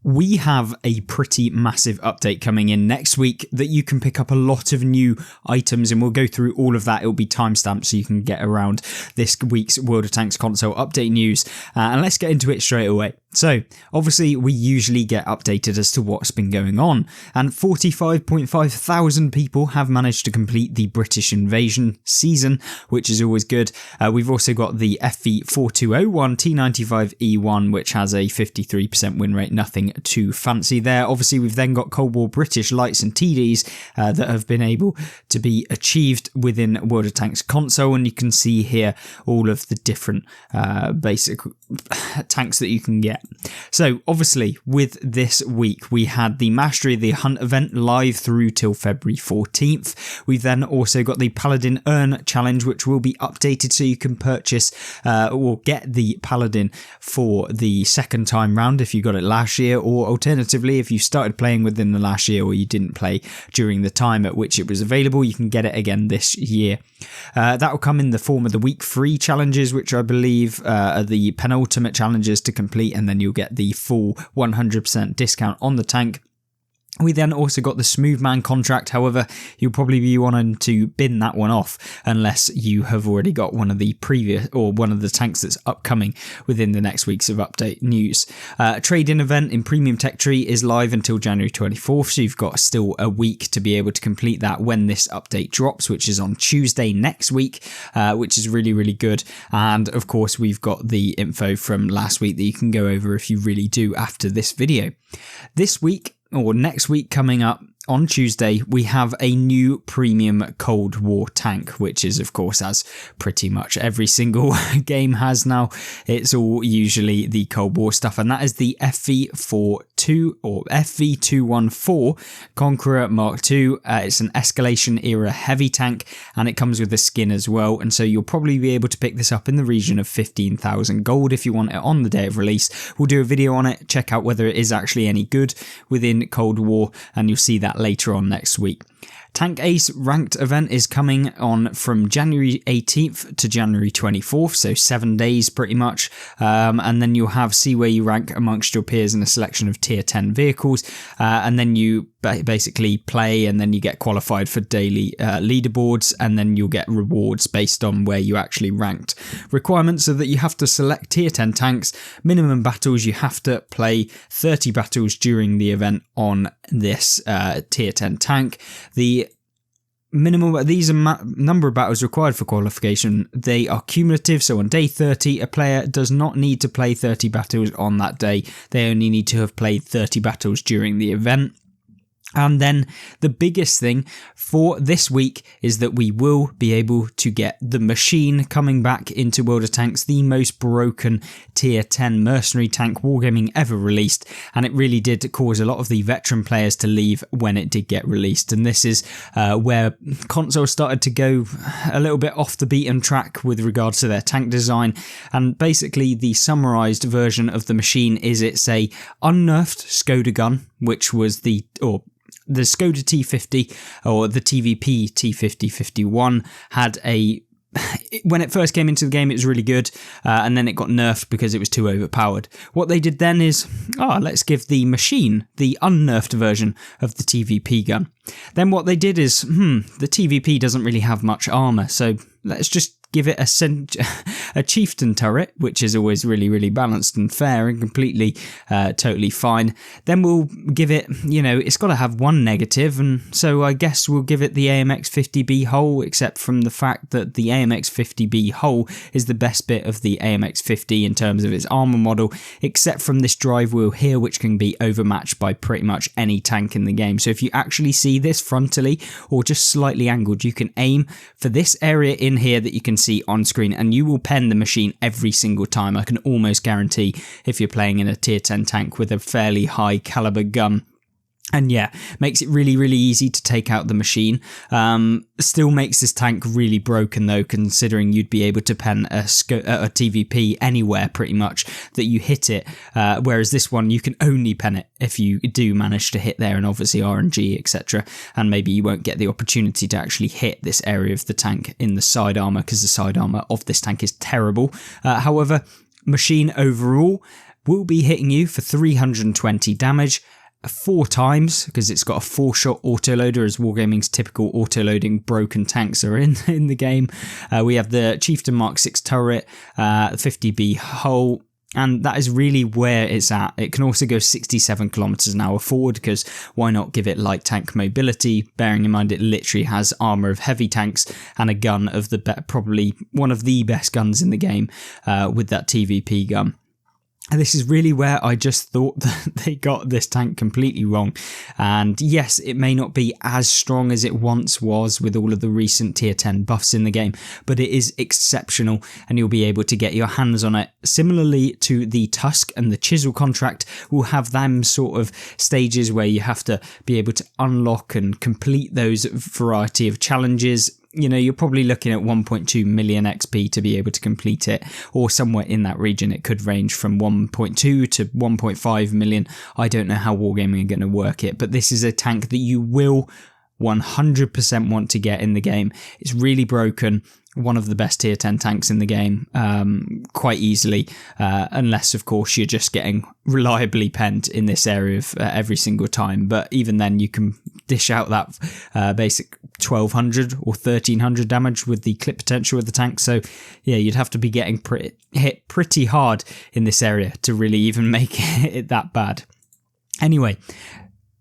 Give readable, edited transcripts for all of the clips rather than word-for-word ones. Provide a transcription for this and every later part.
We have a pretty massive update coming in next week that you can pick up a lot of new items, and we'll go through all of that. It'll be timestamped so you can get around this week's World of Tanks console update news. And let's get into it straight away. So, obviously, we usually get updated as to what's been going on, and 45.5 thousand people have managed to complete the British Invasion season, which is always good. We've also got the FV4201 T95E1, which has a 53% win rate, nothing too fancy there. Obviously, we've then got Cold War British lights and TDs that have been able to be achieved within World of Tanks console, and you can see here all of the different basic tanks that you can get. So obviously with this week we had the Mastery of the Hunt event live through till February 14th. We've then also got the Paladin Urn challenge, which will be updated so you can purchase or get the Paladin for the second time round if you got it last year, or alternatively if you started playing within the last year or you didn't play during the time at which it was available, you can get it again this year. That will come in the form of the week 3 challenges, which I believe are the penultimate challenges to complete, and then you'll get the full 100% discount on the tank. We then also got the Smoothman contract. However, you'll probably be wanting to bin that one off unless you have already got one of the previous or one of the tanks that's upcoming within the next weeks of update news. Trade-in event in Premium Tech Tree is live until January 24th, so you've got still a week to be able to complete that when this update drops, which is on Tuesday next week, which is really, really good. And of course, we've got the info from last week that you can go over if you really do after this video. This week, or next week coming up on Tuesday, we have a new premium Cold War tank, which is of course, as pretty much every single game has now, it's all usually the Cold War stuff, and that is the FV42 or FV214 Conqueror Mark II. It's an escalation era heavy tank, and it comes with a skin as well, and so you'll probably be able to pick this up in the region of 15,000 gold if you want it on the day of release. We'll do a video on it, check out whether it is actually any good within Cold War, and you'll see that later on next week. Tank Ace ranked event is coming on from January 18th to January 24th, so 7 days pretty much, and then you'll have see where you rank amongst your peers in a selection of tier 10 vehicles, and then you basically play, and then you get qualified for daily leaderboards, and then you'll get rewards based on where you actually ranked. Requirements are that you have to select tier 10 tanks, minimum battles, you have to play 30 battles during the event on this tier 10 tank. The minimum, these are number of battles required for qualification. They are cumulative, so on day 30 a player does not need to play 30 battles on that day. They only need to have played 30 battles during the event. And then the biggest thing for this week is that we will be able to get the machine coming back into World of Tanks, the most broken tier 10 mercenary tank wargaming ever released, and it really did cause a lot of the veteran players to leave when it did get released. And this is where consoles started to go a little bit off the beaten track with regards to their tank design, and basically the summarized version of the machine is it's a unnerfed Skoda gun, which was the Skoda T50 or the TVP T5051 had a when it first came into the game, it was really good, and then it got nerfed because it was too overpowered. What they did then is, let's give the machine the unnerfed version of the TVP gun. Then what they did is, the TVP doesn't really have much armor, so let's just give it a chieftain turret, which is always really, really balanced and fair and completely, totally fine. Then we'll give it, it's got to have one negative, and so I guess we'll give it the AMX-50B hull, except from the fact that the AMX-50B hull is the best bit of the AMX-50 in terms of its armor model, except from this drive wheel here, which can be overmatched by pretty much any tank in the game. So if you actually see this frontally or just slightly angled, you can aim for this area in here that you can see on screen, and you will pen the machine every single time. I can almost guarantee if you're playing in a tier 10 tank with a fairly high caliber gun. And yeah, makes it really, really easy to take out the machine. Still makes this tank really broken though, considering you'd be able to pen a TVP anywhere pretty much that you hit it. Whereas this one, you can only pen it if you do manage to hit there, and obviously RNG, etc. And maybe you won't get the opportunity to actually hit this area of the tank in the side armor, because the side armor of this tank is terrible. However, machine overall, will be hitting you for 320 damage 4 times, because it's got a 4-shot autoloader, as Wargaming's typical autoloading broken tanks are in the game. We have the Chieftain Mark 6 turret, 50B hull, and that is really where it's at. It can also go 67 kilometers an hour forward, because why not give it light tank mobility, bearing in mind it literally has armor of heavy tanks and a gun of probably one of the best guns in the game, with that TVP gun. And this is really where I just thought that they got this tank completely wrong. And yes, it may not be as strong as it once was with all of the recent tier 10 buffs in the game, but it is exceptional and you'll be able to get your hands on it. Similarly to the Tusk and the Chisel contract, will have them sort of stages where you have to be able to unlock and complete those variety of challenges. You know, you're probably looking at 1.2 million XP to be able to complete it, or somewhere in that region. It could range from 1.2 to 1.5 million. I don't know how Wargaming are going to work it, but this is a tank that you will 100% want to get in the game. It's really broken. One of the best tier 10 tanks in the game, quite easily, unless of course you're just getting reliably penned in this area every single time. But even then you can dish out that basic 1200 or 1300 damage with the clip potential of the tank. So yeah, you'd have to be getting hit pretty hard in this area to really even make it that bad. Anyway,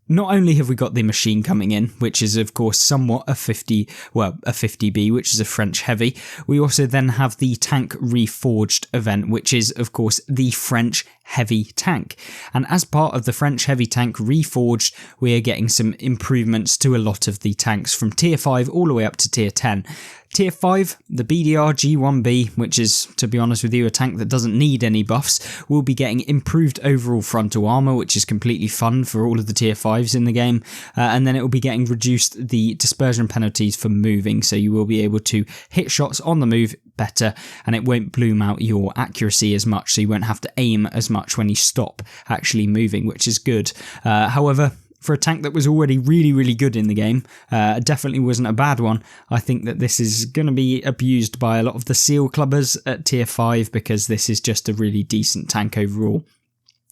not only have we got the machine coming in, which is of course somewhat a 50B, which is a French heavy, we also then have the Tank Reforged event, which is of course the French heavy tank. And as part of the French heavy tank Reforged, we are getting some improvements to a lot of the tanks from tier 5 all the way up to tier 10. Tier 5, the BDR G1B, which is, to be honest with you, a tank that doesn't need any buffs, will be getting improved overall frontal armor, which is completely fun for all of the tier 5s in the game. And then it will be getting reduced the dispersion penalties for moving, so you will be able to hit shots on the move better, and it won't bloom out your accuracy as much, so you won't have to aim as much when you stop actually moving, which is good. However, for a tank that was already really, really good in the game, definitely wasn't a bad one. I think that this is going to be abused by a lot of the seal clubbers at tier 5, because this is just a really decent tank overall.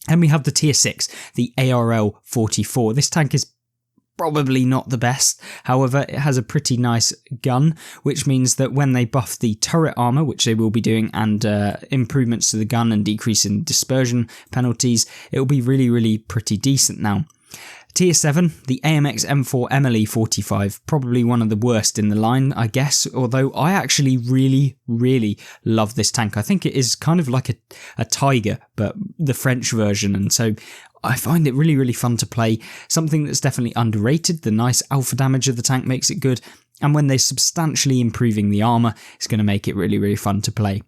And we have the tier 6, the ARL 44. This tank is probably not the best. However, it has a pretty nice gun, which means that when they buff the turret armor, which they will be doing, and improvements to the gun and decrease in dispersion penalties, it will be really, really pretty decent now. Tier 7, the AMX M4 Emily 45, probably one of the worst in the line, I guess, although I actually really, really love this tank. I think it is kind of like a Tiger, but the French version, and so I find it really, really fun to play. Something that's definitely underrated. The nice alpha damage of the tank makes it good, and when they're substantially improving the armor, it's going to make it really, really fun to play.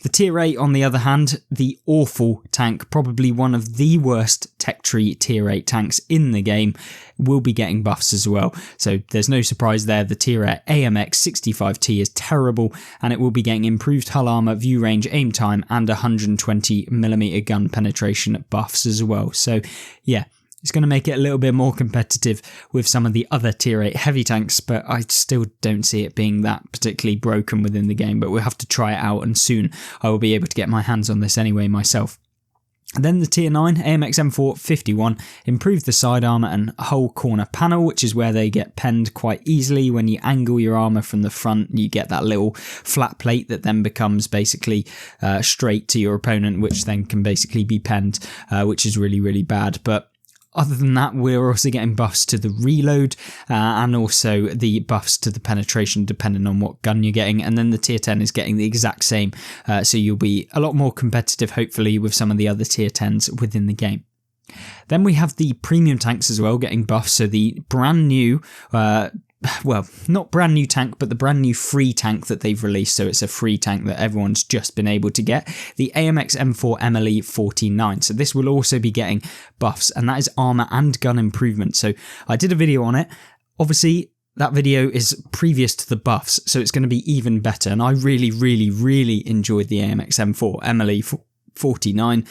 The tier 8, on the other hand, the awful tank, probably one of the worst tech tree tier 8 tanks in the game, will be getting buffs as well. So there's no surprise there. The tier 8 AMX 65T is terrible, and it will be getting improved hull armor, view range, aim time, and 120mm gun penetration buffs as well. So yeah, it's going to make it a little bit more competitive with some of the other tier 8 heavy tanks, but I still don't see it being that particularly broken within the game, but we'll have to try it out, and soon I will be able to get my hands on this anyway myself. And then the tier 9 AMX M4 51 improved the side armor and whole corner panel, which is where they get penned quite easily. When you angle your armor from the front, you get that little flat plate that then becomes basically straight to your opponent, which then can basically be penned, which is really, really bad. But other than that, we're also getting buffs to the reload and also the buffs to the penetration depending on what gun you're getting. And then the tier 10 is getting the exact same. So you'll be a lot more competitive, hopefully, with some of the other tier 10s within the game. Then we have the premium tanks as well getting buffs. So the brand new, well, not brand new tank, but the brand new free tank that they've released. So it's a free tank that everyone's just been able to get. The AMX M4 Emily 49. So this will also be getting buffs, and that is armor and gun improvement. So I did a video on it. Obviously, that video is previous to the buffs, so it's going to be even better. And I really, really, really enjoyed the AMX M4 Emily 49,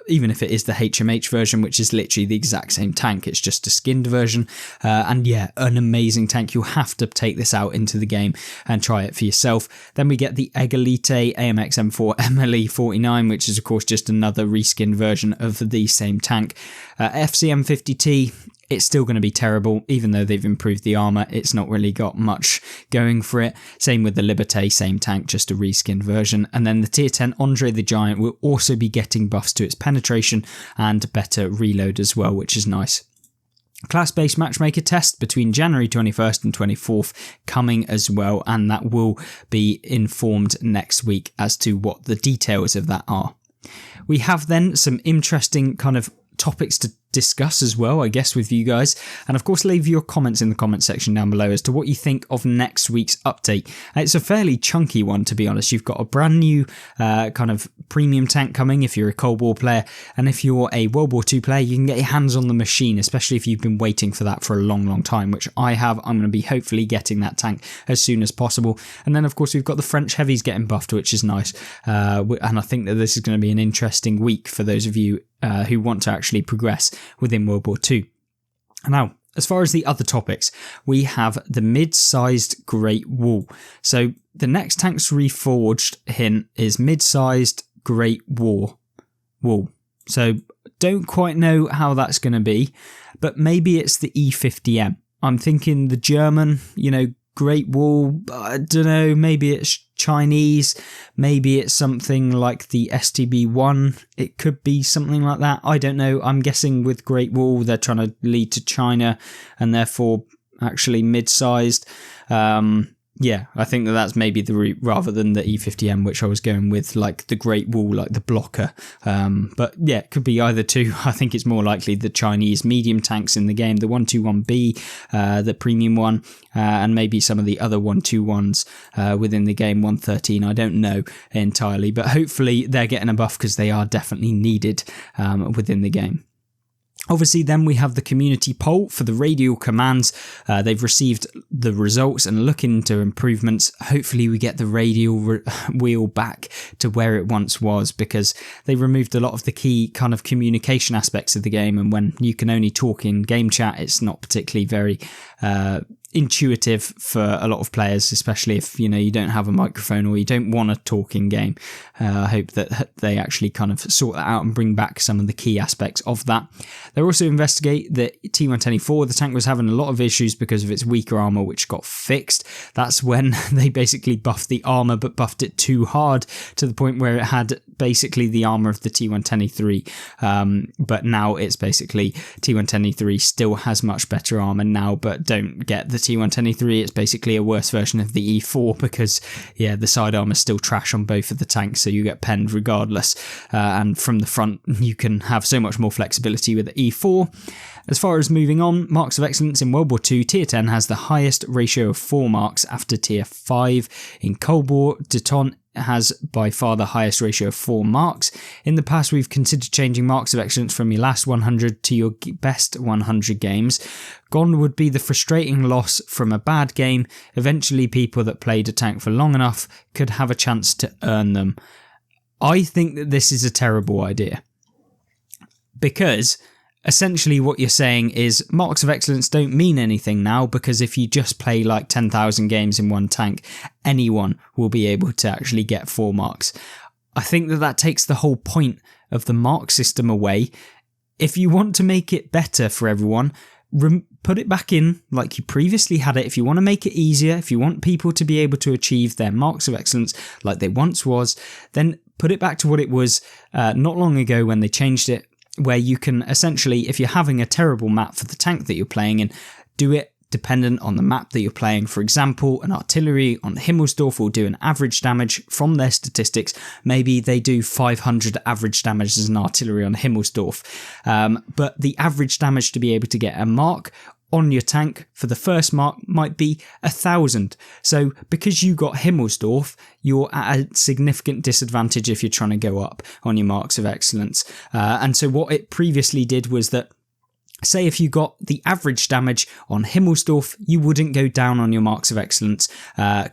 even if it is the HMH version, which is literally the exact same tank, it's just a skinned version. And yeah, an amazing tank. You'll have to take this out into the game and try it for yourself. Then we get the Egalite AMX M4 MLE 49, which is of course just another reskinned version of the same tank. FCM 50T, it's still going to be terrible, even though they've improved the armor. It's not really got much going for it. Same with the Liberté, same tank, just a reskinned version. And then the tier 10 Andre the Giant will also be getting buffs to its penetration and better reload as well, which is nice. Class-based matchmaker test between January 21st and 24th coming as well, and that will be informed next week as to what the details of that are. We have then some interesting kind of topics to discuss as well, I guess, with you guys, and of course leave your comments in the comment section down below as to what you think of next week's update. It's a fairly chunky one, to be honest. You've got a brand new kind of premium tank coming if you're a Cold War player, and if you're a World War II player, you can get your hands on the machine, especially if you've been waiting for that for a long time, which I have. I'm going to be hopefully getting that tank as soon as possible. And then of course we've got the French heavies getting buffed, which is nice, and I think that this is going to be an interesting week for those of you who want to actually progress within World War II. Now, as far as the other topics, we have the mid-sized Great Wall. So the next tanks reforged hint is mid-sized Great Wall. So don't quite know how that's going to be, but maybe it's the E50M. I'm thinking the German, Great Wall, I don't know, maybe it's Chinese, maybe it's something like the STB-1, it could be something like that, I don't know. I'm guessing with Great Wall they're trying to lead to China and therefore actually mid-sized. Yeah, I think that's maybe the route rather than the E50M, which I was going with, like the Great Wall, like the blocker. But yeah, it could be either two. I think it's more likely the Chinese medium tanks in the game, the 121B, the premium one, and maybe some of the other 121s within the game, 113. I don't know entirely, but hopefully they're getting a buff because they are definitely needed within the game. Obviously, then we have the community poll for the radial commands. They've received the results and looking into improvements. Hopefully we get the radial wheel back to where it once was, because they removed a lot of the key kind of communication aspects of the game, and when you can only talk in game chat, it's not particularly very intuitive for a lot of players, especially if you don't have a microphone or you don't want to talk in game. I hope that they actually kind of sort that out and bring back some of the key aspects of that. They also investigate the T124. The tank was having a lot of issues because of its weaker armor, which got fixed. That's when they basically buffed the armor, but buffed it too hard to the point where it had basically the armor of the T110E3. But now it's basically T110E3 still has much better armor now, but don't get the T110E3. It's basically a worse version of the E4 because, yeah, the side armor is still trash on both of the tanks, so you get penned regardless. And from the front, you can have so much more flexibility with the E4. As far as moving on, marks of excellence in World War II, Tier 10 has the highest ratio of 4 marks after Tier 5. In Cold War, Deton has by far the highest ratio of 4 marks. In the past, we've considered changing marks of excellence from your last 100 to your best 100 games. Gone would be the frustrating loss from a bad game. Eventually, people that played a tank for long enough could have a chance to earn them. I think that this is a terrible idea, because essentially what you're saying is marks of excellence don't mean anything now, because if you just play like 10,000 games in one tank, anyone will be able to actually get 4 marks. I think that takes the whole point of the mark system away. If you want to make it better for everyone, put it back in like you previously had it. If you want to make it easier, if you want people to be able to achieve their marks of excellence like they once was, then put it back to what it was not long ago when they changed it, where you can essentially, if you're having a terrible map for the tank that you're playing in, do it dependent on the map that you're playing. For example, an artillery on Himmelsdorf will do an average damage from their statistics. Maybe they do 500 average damage as an artillery on Himmelsdorf. But the average damage to be able to get a mark on your tank for the first mark might be 1,000. So because you got Himmelsdorf, you're at a significant disadvantage if you're trying to go up on your marks of excellence. And so what it previously did was that say if you got the average damage on Himmelsdorf, you wouldn't go down on your marks of excellence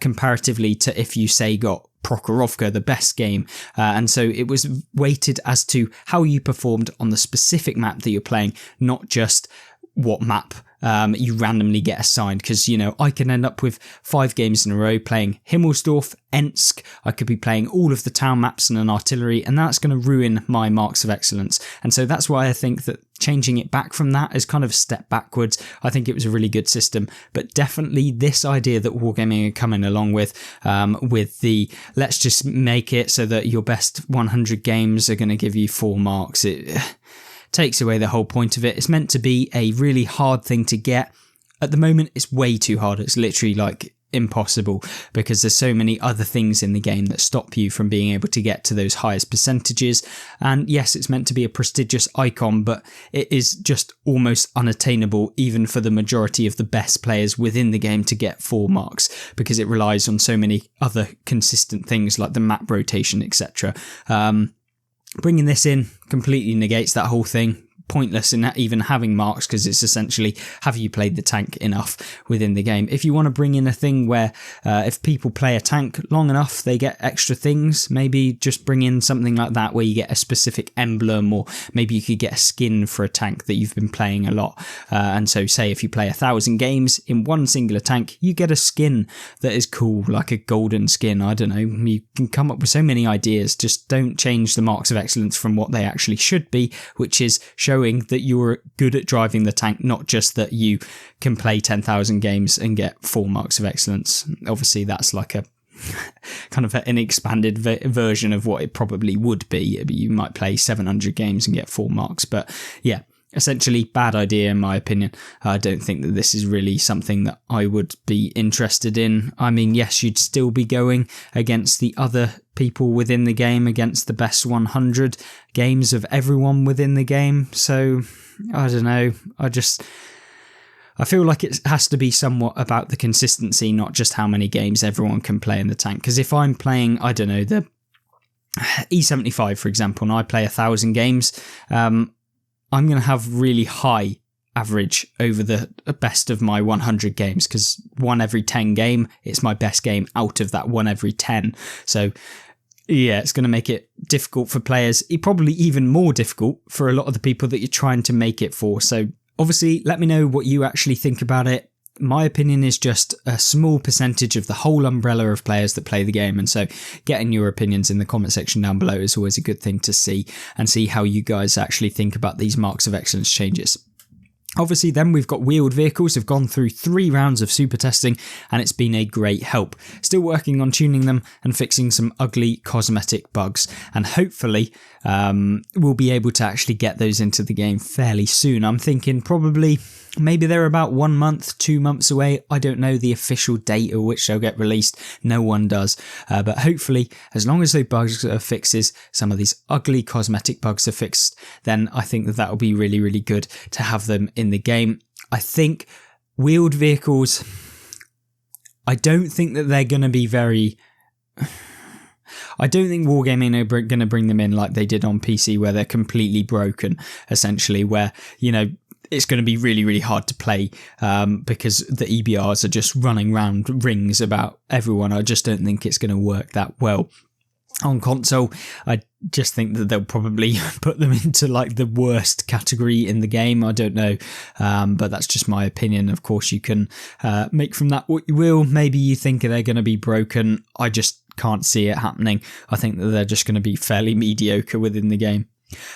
comparatively to if you, say, got Prokhorovka, the best game. And so it was weighted as to how you performed on the specific map that you're playing, not just what map you randomly get assigned, because, you know, I can end up with 5 games in a row playing Himmelsdorf, Ensk. I could be playing all of the town maps and an artillery, and that's going to ruin my marks of excellence. And so that's why I think that changing it back from that is kind of a step backwards. I think it was a really good system, but definitely this idea that Wargaming are coming along with the let's just make it so that your best 100 games are going to give you 4 marks. It takes away the whole point of it. It's meant to be a really hard thing to get. At the moment, it's way too hard. It's literally like impossible because there's so many other things in the game that stop you from being able to get to those highest percentages. And yes, it's meant to be a prestigious icon, but it is just almost unattainable even for the majority of the best players within the game to get 4 marks, because it relies on so many other consistent things like the map rotation, etc. Bringing this in completely negates that whole thing. Pointless in even having marks, because it's essentially, have you played the tank enough within the game? If you want to bring in a thing where if people play a tank long enough they get extra things, maybe just bring in something like that where you get a specific emblem, or maybe you could get a skin for a tank that you've been playing a lot, and so say if you play 1,000 games in one singular tank, you get a skin that is cool, like a golden skin. I don't know, you can come up with so many ideas. Just don't change the marks of excellence from what they actually should be, which is showing that you're good at driving the tank, not just that you can play 10,000 games and get 4 marks of excellence. Obviously, that's like a kind of an expanded version of what it probably would be. You might play 700 games and get 4 marks. But yeah, essentially bad idea in my opinion. I don't think that this is really something that I would be interested in. I mean, yes, you'd still be going against the other people within the game, against the best 100 games of everyone within the game. So I don't know. I feel like it has to be somewhat about the consistency, not just how many games everyone can play in the tank. Because if I'm playing, I don't know, the E75, for example, and I play 1,000 games, I'm going to have really high average over the best of my 100 games, because 1 every 10 game, it's my best game out of that 1 every 10. So yeah, it's going to make it difficult for players, probably even more difficult for a lot of the people that you're trying to make it for. So obviously, let me know what you actually think about it. My opinion is just a small percentage of the whole umbrella of players that play the game. And so getting your opinions in the comment section down below is always a good thing to see, and see how you guys actually think about these marks of excellence changes. Obviously, then we've got wheeled vehicles. Have gone through 3 rounds of super testing, and it's been a great help. Still working on tuning them and fixing some ugly cosmetic bugs, and hopefully we'll be able to actually get those into the game fairly soon. I'm thinking probably maybe they're about 1 month, 2 months away. I don't know the official date at which they'll get released. No one does. But hopefully, as long as those bugs are fixes, some of these ugly cosmetic bugs are fixed, then I think that that will be really, really good to have them in the game. I think wheeled vehicles, I don't think that they're going to be very... I don't think Wargaming are going to bring them in like they did on PC, where they're completely broken, essentially, where, you know, it's going to be really, really hard to play because the EBRs are just running round rings about everyone. I just don't think it's going to work that well. On console, I just think that they'll probably put them into like the worst category in the game. I don't know, but that's just my opinion. Of course, you can make from that what you will. Maybe you think they're going to be broken. I just can't see it happening. I think that they're just going to be fairly mediocre within the game.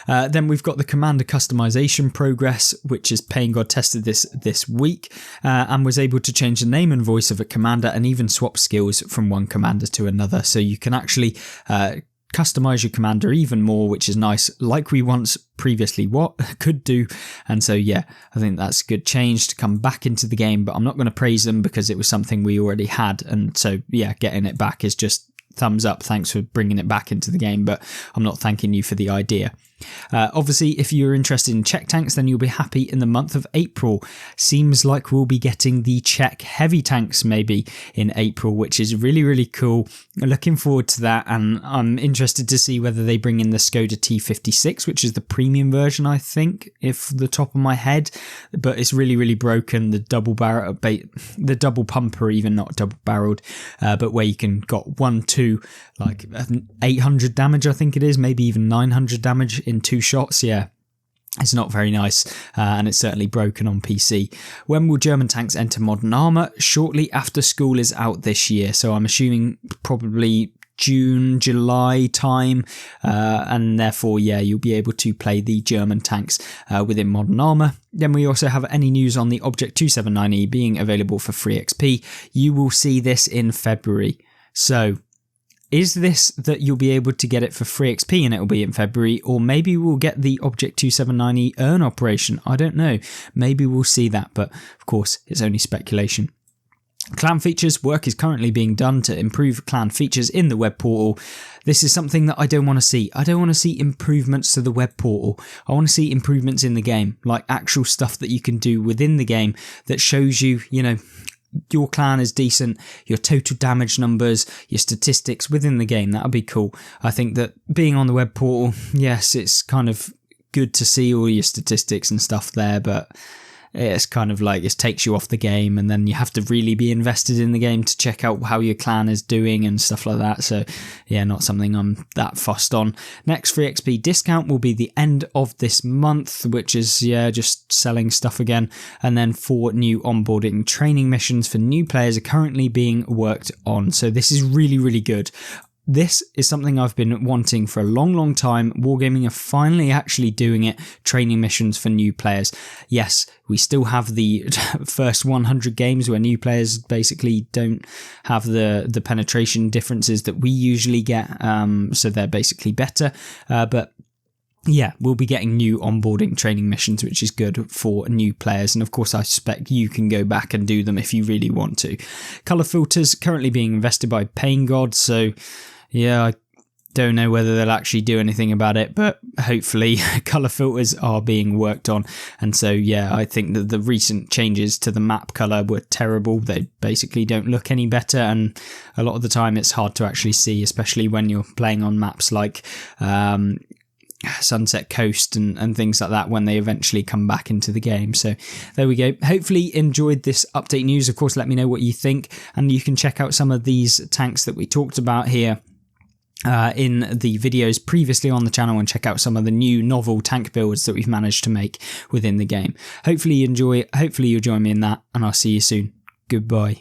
Then we've got the commander customization progress, which is Pain God tested this week and was able to change the name and voice of a commander and even swap skills from one commander to another. So you can actually customize your commander even more, which is nice, like we once previously could do. And so yeah, I think that's a good change to come back into the game, but I'm not going to praise them because it was something we already had. And so yeah, getting it back is just thumbs up. Thanks for bringing it back into the game, but I'm not thanking you for the idea. Obviously, if you're interested in Czech tanks, then you'll be happy in the month of April. Seems like we'll be getting the Czech heavy tanks maybe in April, which is really, really cool. Looking forward to that, and I'm interested to see whether they bring in the Skoda T56, which is the premium version, I think, if the top of my head, but it's really, really broken. The double barrel, the double pumper, even not double barreled, but where you can got 800 damage, I think it is, maybe even 900 damage in 2 shots. Yeah, it's not very nice, and it's certainly broken on PC. When will German tanks enter modern armour? Shortly after school is out this year, so I'm assuming probably June, July time, and therefore, yeah, you'll be able to play the German tanks within modern armour. Then we also have any news on the Object 279E being available for free XP. You will see this in February. So, is this that you'll be able to get it for free XP and it'll be in February, or maybe we'll get the Object 279E earn operation? I don't know. Maybe we'll see that, but of course, it's only speculation. Clan features. Work is currently being done to improve clan features in the web portal. This is something that I don't want to see. I don't want to see improvements to the web portal. I want to see improvements in the game, like actual stuff that you can do within the game that shows you, your clan is decent, your total damage numbers, your statistics within the game. That would be cool. I think that being on the web portal, yes, it's kind of good to see all your statistics and stuff there, but it's kind of like it takes you off the game, and then you have to really be invested in the game to check out how your clan is doing and stuff like that. So yeah, not something I'm that fussed on. Next free XP discount will be the end of this month, which is just selling stuff again. And then 4 new onboarding training missions for new players are currently being worked on. So this is really, really good. This is something I've been wanting for a long, long time. Wargaming are finally actually doing it, training missions for new players. Yes, we still have the first 100 games where new players basically don't have the penetration differences that we usually get, so they're basically better. But yeah, we'll be getting new onboarding training missions, which is good for new players. And of course, I suspect you can go back and do them if you really want to. Colour filters currently being invested by Pain God. So yeah, I don't know whether they'll actually do anything about it, but hopefully colour filters are being worked on. And so, yeah, I think that the recent changes to the map colour were terrible. They basically don't look any better. And a lot of the time it's hard to actually see, especially when you're playing on maps like Sunset Coast and things like that when they eventually come back into the game. So there we go. Hopefully enjoyed this update news. Of course, let me know what you think, and you can check out some of these tanks that we talked about here in the videos previously on the channel, and check out some of the new novel tank builds that we've managed to make within the game. Hopefully you enjoy. Hopefully you'll join me in that, and I'll see you soon. Goodbye.